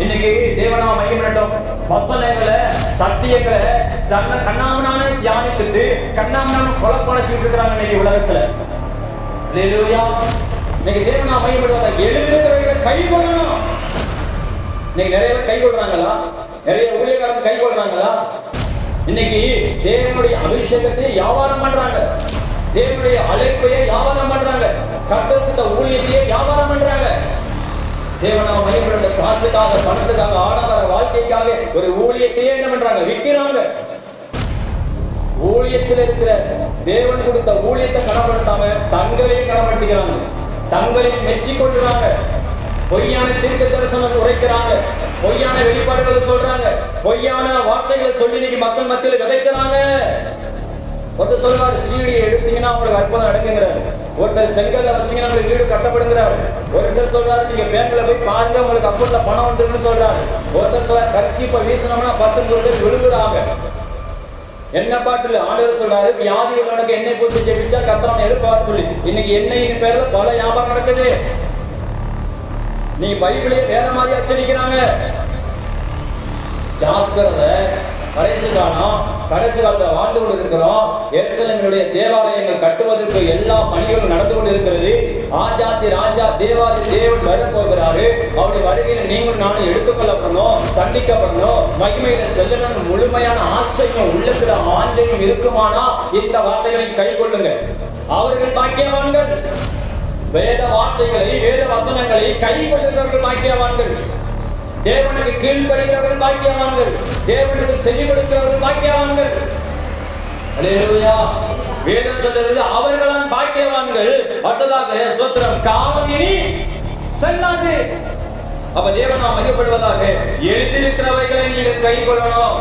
இன்னைக்கு தேவனா மையமிடட்டும் வசனங்களை சத்தியங்களை தன்னை கண்ணாமனானே தியானித்துட்டு கண்ணாமனான கொலைப்படைச்சிட்டு இருக்கிறாங்க இன்னைக்கு உலகத்துல. அல்லேலூயா. இன்னைக்கு தேவனா மையமிடுவதை எழுதுகிறவர்களை கை கொள்ளணும். இன்னைக்கு நிறைய பேர் கை கொள்றாங்களா? நிறைய ஊழியக்காரங்க கை கொள்றாங்களா? இன்னைக்கு தேவனுடைய அபிஷேகத்தை வியாபாரம் பண்றாங்க, தேவனுடைய அழைப்பையே வியாபாரம் பண்றாங்க, கட்டப்பட்ட ஊழியத்தையே வியாபாரம் பண்றாங்க. தேவனாம மையமிட காசுக்காக, பணத்துக்காக, ஆடம்பர வாழ்க்கைக்காக ஒரு ஊழியத்தையே என்ன பண்றாங்க? விற்கிறாங்க. ஊழியத்தில் இருக்கிற தேவன் கொடுத்த ஊழியத்தை கனப்படுத்தாம தங்களையும் கனப்படுத்திக்கிறாங்க, தங்களையும் மெச்சிக் கொள்றாங்க. பொய்யான தீர்க்க தரிசனம் உரைக்கிறாங்க, பொய்யான வெளிப்பாடுகளை சொல்றாங்க, பொய்யான வார்த்தைகளை சொல்லி இன்னைக்கு மக்கள் மத்தியில் விதைக்கிறாங்க. ஒருத்தர் சொல்றாரு, சீடியை எடுத்தீங்கன்னா உங்களுக்கு அற்புதம் நடக்குங்கிறாரு. ஒருத்தர் செங்கல்ல வச்சீங்கன்னா உங்களுக்கு வீடு கட்டப்படுங்கிறாரு. ஒருத்தர் சொல்றாரு, நீங்க பேங்க்ல போய் பாருங்க உங்களுக்கு அக்கௌண்ட்ல பணம் வந்துருன்னு சொல்றாரு. ஒருத்தர் சொல்றாரு, கர்ச்சீப்பை வீசினோம்னா 10 பேர் விழுகுறாங்க. என்ன பாட்டுல ஆண்டவர் சொல்றாரு, வியாதி உள்ளவனுக்கு எண்ணெய் பூசி ஜெபிச்சா கர்த்தர் எழுப்பார் சொல்லி. இன்னைக்கு எண்ணெயின் பேர்ல பல வியாபாரம் நடக்குது. நீ பைபிளே வேற மாதிரி அச்சடிக்கிறாங்க. ஜாக்கிரதை. கடைசி காலத்துல வாழ்ந்து கொண்டு இருக்கிறோம். எருசலேமினுடைய தேவாலயங்கள் கட்டுவதற்கு எல்லா பணிகளும் நடந்து கொண்டு இருக்கிறது. ஆஜாதி ராஜா தேவாதி தேவன் வரப்போகிறாரு. அவருடைய வருகையில் நீங்களும் நானும் எடுத்துக்கொள்ளப்படணும், சந்திக்கப்படணும், மகிமையில செல்லணும். முழுமையான ஆசையும் உள்ளத்துல ஆஞ்சையும் இருக்குமானா இந்த வார்த்தைகளை கை கொள்ளுங்க. அவர்கள் பாக்கியவான்கள். வேத வார்த்தைகளை, வேத வசனங்களை கை கொள்ளுகிறவர்கள் பாக்கியவான்கள். தேவனுக்கு கீழ்ப்படுகிறவர்கள் பாக்கியவான்கள். தேவனுக்கு செவி கொடுக்கிறவர்கள் பாக்கியவான்கள். அல்லேலூயா. வேதம் சொல்றது அவர்களால் பாக்கியவான்கள். அடுத்ததாக ஸ்தோத்திரம், காலம் இனி செல்லாது. அப்ப தேவன் நாம் மையப்படுவதாக எழுதியிருக்கிறவைகளை நீங்கள் கை கொள்ளணும்.